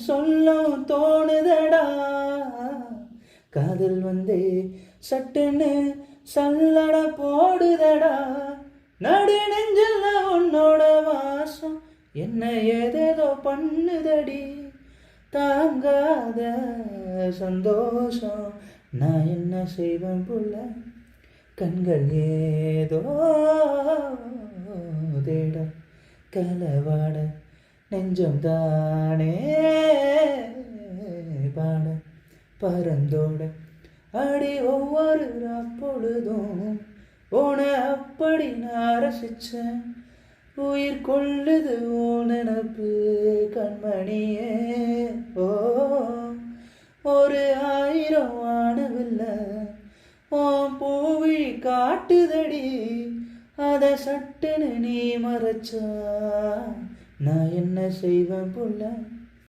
சொல்லும் தோணுதடா. காதல் வந்தே சட்டுன்னு சல்லட போடுதடா. நடு நெஞ்சில் உன்னோட வாசம் என்ன ஏதேதோ பண்ணுதடி. தாங்காத சந்தோஷம் நான் என்ன செய்வேன் புள்ள. கண்கள் ஏதோ தேட கலவாட நெஞ்சம் தானே பாட பரந்தோட அடி ஒவ்வொரு பொழுதும் போன அப்படி நான் ரசிச்சேன். உயிர் கொள்ளுது ஓ நினப்பு கண்மணியே. ஓ ஒரு 1000 வானவில்லை ஓம் பூவி காட்டுதடி. அதை சட்டுன்னு நீ மறைச்சா நான் என்ன செய்வேன் புள்ள.